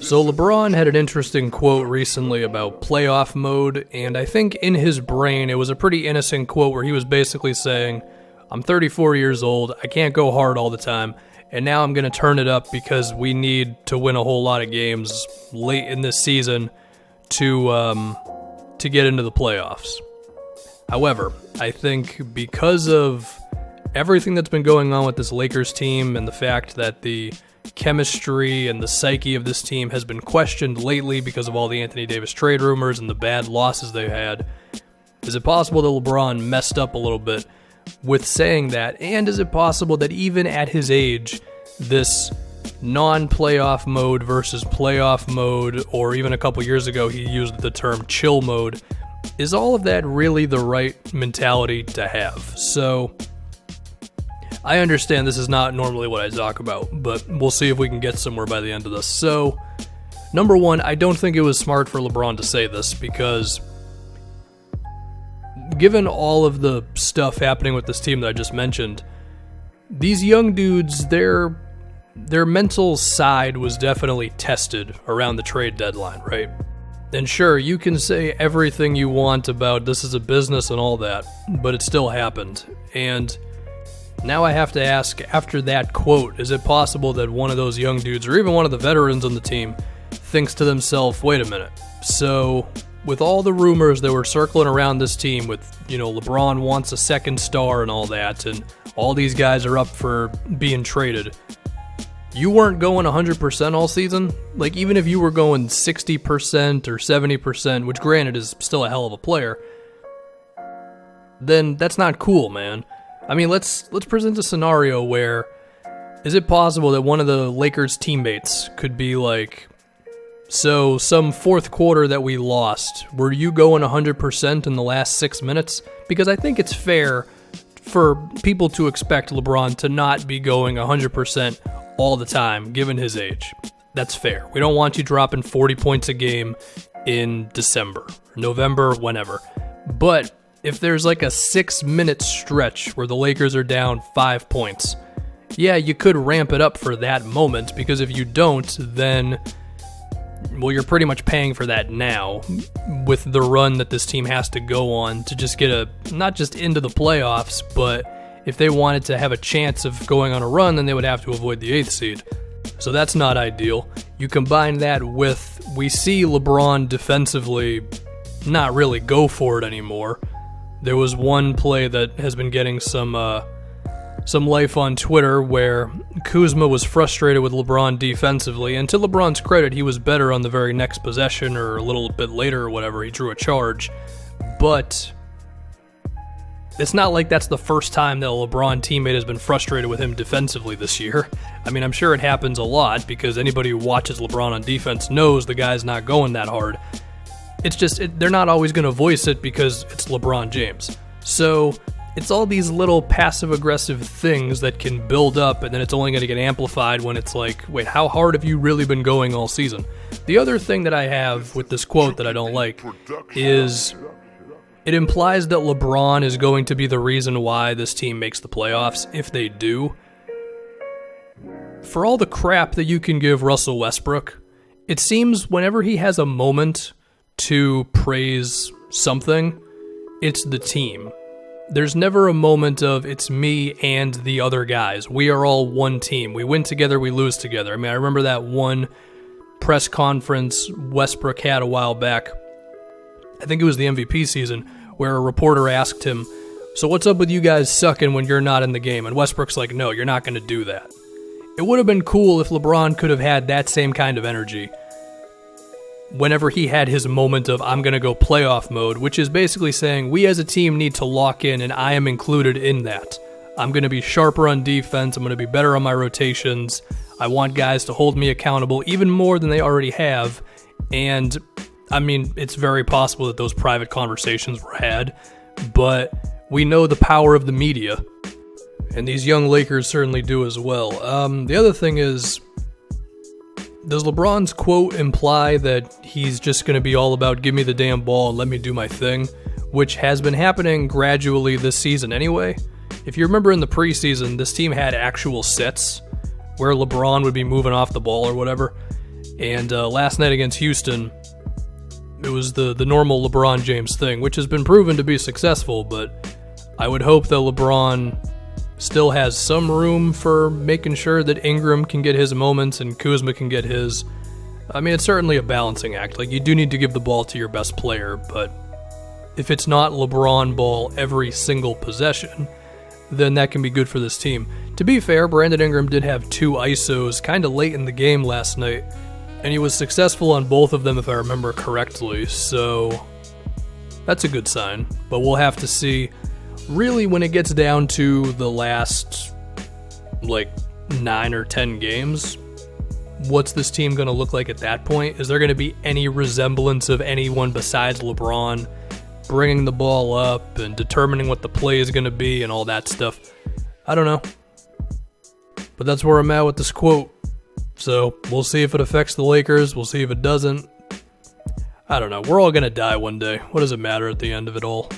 So LeBron had an interesting quote recently about playoff mode, and I think in his brain it was a pretty innocent quote where he was basically saying, I'm 34 years old, I can't go hard all the time, and now I'm going to turn it up because we need to win a whole lot of games late in this season to get into the playoffs. However, I think because of everything that's been going on with this Lakers team and the fact that the chemistry and the psyche of this team has been questioned lately because of all the Anthony Davis trade rumors and the bad losses they've had, is it possible that LeBron messed up a little bit with saying that? And is it possible that even at his age, this non-playoff mode versus playoff mode, or even a couple years ago he used the term chill mode, is all of that really the right mentality to have? So I understand this is not normally what I talk about, but we'll see if we can get somewhere by the end of this. So, number one, I don't think it was smart for LeBron to say this because given all of the stuff happening with this team that I just mentioned, these young dudes, their mental side was definitely tested around the trade deadline, right? And sure, you can say everything you want about this is a business and all that, but it still happened. And now I have to ask, after that quote, is it possible that one of those young dudes, or even one of the veterans on the team, thinks to themselves, wait a minute, so with all the rumors that were circling around this team with, LeBron wants a second star and all that, and all these guys are up for being traded, you weren't going 100% all season? Like, even if you were going 60% or 70%, which granted is still a hell of a player, then that's not cool, man. I mean, let's present a scenario where, is it possible that one of the Lakers teammates could be like, so some fourth quarter that we lost, were you going 100% in the last 6 minutes? Because I think it's fair for people to expect LeBron to not be going 100% all the time, given his age. That's fair. We don't want you dropping 40 points a game in December, November, whenever. But if there's like a 6-minute stretch where the Lakers are down 5 points, yeah, you could ramp it up for that moment, because if you don't, then, well, you're pretty much paying for that now with the run that this team has to go on to just get not just into the playoffs, but if they wanted to have a chance of going on a run, then they would have to avoid the 8th seed. So that's not ideal. You combine that with, we see LeBron defensively not really go for it anymore. There was one play that has been getting some life on Twitter where Kuzma was frustrated with LeBron defensively, and to LeBron's credit, he was better on the very next possession or a little bit later or whatever. He drew a charge, but it's not like that's the first time that a LeBron teammate has been frustrated with him defensively this year. I mean, I'm sure it happens a lot because anybody who watches LeBron on defense knows the guy's not going that hard. It's just, they're not always going to voice it because it's LeBron James. So it's all these little passive-aggressive things that can build up, and then it's only going to get amplified when it's like, wait, how hard have you really been going all season? The other thing that I have with this quote that I don't like is it implies that LeBron is going to be the reason why this team makes the playoffs, if they do. For all the crap that you can give Russell Westbrook, it seems whenever he has a moment to praise something, it's the team. There's never a moment of, it's me and the other guys. We are all one team. We win together, we lose together. I mean, I remember that one press conference Westbrook had a while back. I think it was the MVP season, where a reporter asked him, so what's up with you guys sucking when you're not in the game? And Westbrook's like, no, you're not going to do that. It would have been cool if LeBron could have had that same kind of energy whenever he had his moment of, I'm going to go playoff mode, which is basically saying we as a team need to lock in, and I am included in that. I'm going to be sharper on defense. I'm going to be better on my rotations. I want guys to hold me accountable even more than they already have. And, I mean, it's very possible that those private conversations were had, but we know the power of the media, and these young Lakers certainly do as well. The other thing is, does LeBron's quote imply that he's just going to be all about give me the damn ball and let me do my thing, which has been happening gradually this season anyway? If you remember in the preseason, this team had actual sets where LeBron would be moving off the ball or whatever, And last night against Houston, it was the normal LeBron James thing, which has been proven to be successful, but I would hope that LeBron still has some room for making sure that Ingram can get his moments and Kuzma can get his. I mean, it's certainly a balancing act. Like, you do need to give the ball to your best player, but if it's not LeBron ball every single possession, then that can be good for this team. To be fair, Brandon Ingram did have 2 ISOs kind of late in the game last night, and he was successful on both of them if I remember correctly, so that's a good sign. But we'll have to see, really, when it gets down to the last, 9 or 10 games, what's this team going to look like at that point? Is there going to be any resemblance of anyone besides LeBron bringing the ball up and determining what the play is going to be and all that stuff? I don't know. But that's where I'm at with this quote. So we'll see if it affects the Lakers. We'll see if it doesn't. I don't know. We're all going to die one day. What does it matter at the end of it all?